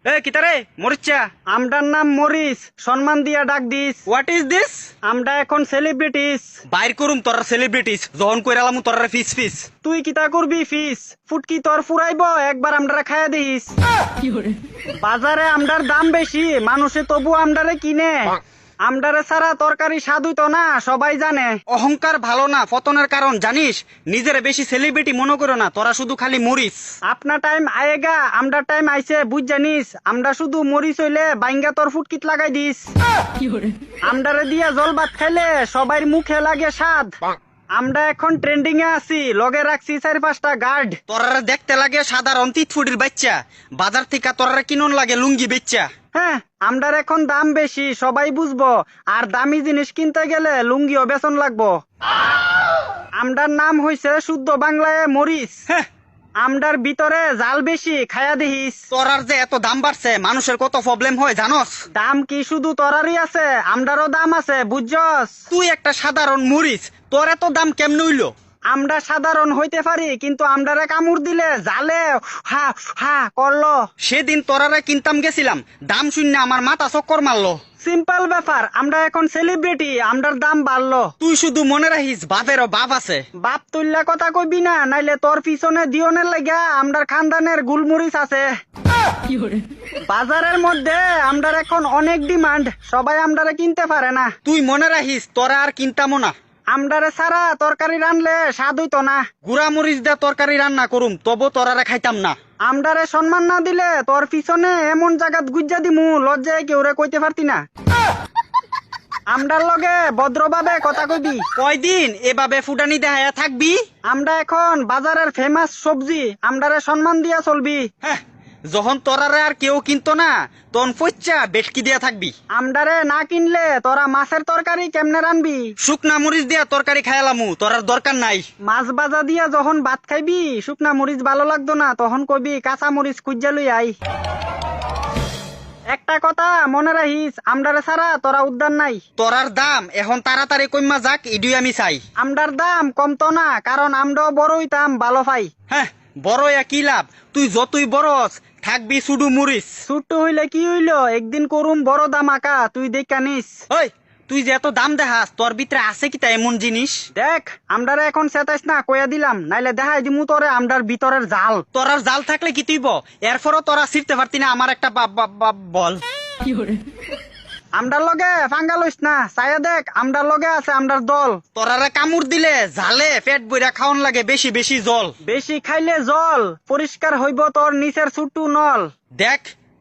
এ কিতারে মরিচা? আমরার নাম মরিস, সম্মান দিয়া ডাক দিস। What is this? আমরা এখন সেলিব্রিটিস। বাইর করুম তোরা সেলিব্রিটিস, যখন কইরালাম তোরা ফিস ফিস। তুই কিতা করবি ফিস? ফুটকি তোর ফুরাইব, একবার আমরা খায়া দিস। বাজারে আমরার দাম বেশি, মানুষে তবু আমরারে কিনে। আমরারে ছাড়া তরকারি স্বাদ হইতো না, সবাই জানে। অহংকার ভালো না, পতনের কারণ জানিস। নিজের বেশি সেলিব্রিটি মনে করো না, তোরা শুধু খালি মরিস। আপনার টাইম আয়েগা, আমরা টাইম আইছে, বুঝ জানিস। আমরা শুধু মরিস হইলে বাইঙ্গা তোর ফুটকিত লাগাই দিস। আমরারে দিয়া জল ভাত খাইলে সবাই মুখে লাগে স্বাদ। আমরা এখন ট্রেন্ডিং এ আছি, লগে রাখছি 4-5টা গার্ড। তোরা দেখতে লাগে সাধারণ তিতফুটির বাচ্চা, বাজার থেকে তোরা কিনন লাগে লুঙ্গি বেচ্চা। হ্যাঁ, আমরার এখন দাম বেশি, সবাই বুঝবো। আর দামি জিনিস কিনতে গেলে লুঙ্গিও বেতন লাগবো। আমরার নাম হইছে শুদ্ধ বাংলায় মরিস। হ্যাঁ, আমরার ভিতরে জাল বেশি, খায়া দেখিস। তোরার যে এত দাম বাড়ছে, মানুষের কত প্রবলেম হয় জানস? দাম কি শুধু তোরারই আছে? আমরারও দাম আছে, বুঝছস? তুই একটা সাধারণ মরিস, তোর এত দাম কেমনে হইলো? আমরা সাধারণ হইতে পারি, কিন্তু আমরারে কামড় দিলে জালে হা হা করলো। সেদিন তোরারে কিনতাম গেছিলাম, দাম শূন্য আমার মাথা চক্কর মারলো। সিম্পল ব্যাপার, আমরা এখন সেলিব্রিটি, আমরার দাম বাড়লো। তুই শুধু মনে রাখিস বাপেরও বাপ আছে। বাপ তুল্লা কথা কইবি না, নাইলে তোর পিছনে দিওনের লাগা আমরার খানদানের গুলমরিচ আছে। বাজারের মধ্যে আমরার এখন অনেক ডিমান্ড, সবাই আমরারে কিনতে পারে না। তুই মনে রাখিস তোরা আর কিনতামও না। আমরারে ছাড়া তরকারি রানলে স্বাদ হইতো না। গুড়া মরিচ দিয়ে তরকারি রান্না করুম, তবু তোরারে খাইতাম না। আমরারে সম্মান না দিলে তোর পিছনে এমন জায়গাত গুজ্জা দিমু, লজ্জায় কেউ রে কইতে পারতি না। আমরার লগে ভদ্রভাবে কথা কইবি। কয়দিন এভাবে ফুটানি দেখায়া থাকবি? আমরা এখন বাজারের ফেমাস সবজি, আমরারে সম্মান দিয়া চলবি। হ্যাঁ, যখন তোরারে আর কেউ কিনতো না, তখন পচ্চা বেটকি দিয়া থাকবি। আমরারে না কিনলে তোরা মাছের তরকারি কেমনে রানবি? শুকনা মরিচ দিয়া তরকারি খাইলামু, তোরার দরকার নাই। মাছ বাজা দিয়া যখন ভাত খাইবি, শুকনা মরিচ ভালো লাগতো না, তখন কইবি কাঁচা মরিচ কুইজা লই আই। একটা কথা মনে রাখিস, আমরারে ছাড়া তোরা উদ্ধার নাই। তোরার দাম এখন তাড়াতাড়ি কইমা যাক, ইডুই আমি চাই। আমরার দাম কমতো না, কারণ আমরাও বড় হইতাম ভালো পাই। হ্যাঁ, বড় কি লাভ? তুই যতই বড়স থাকবি শুধু মরিচ। ছোট্ট হইলে কি হইলো, একদিন করুম বড় দাম আঁকা, তুই দেখা নিস। ওই, তুই যে এত দাম দেখাস, তোর ভিতরে আছে কি তা এমন জিনিস? দেখ, আমরারে এখন চেতাইস না, কইয়া দিলাম, নাইলে দেখাই দিমু তোরে আমরার ভিতরের জাল। তোরার জাল থাকলে কি তুইব? এরপরও তোরা ছিড়তে পারতি না আমার একটা বল। আমরার লগে ফাঙ্গা লইস না, চাইয়া দেখ, আমরার লগে আছে আমরার দল। তোরারে কামড় দিলে জালে পেট বইরা খাওন লাগে বেশি বেশি জল। বেশি খাইলে জল পরিষ্কার হইব তোর নিচের ছুট্টু নল। দেখ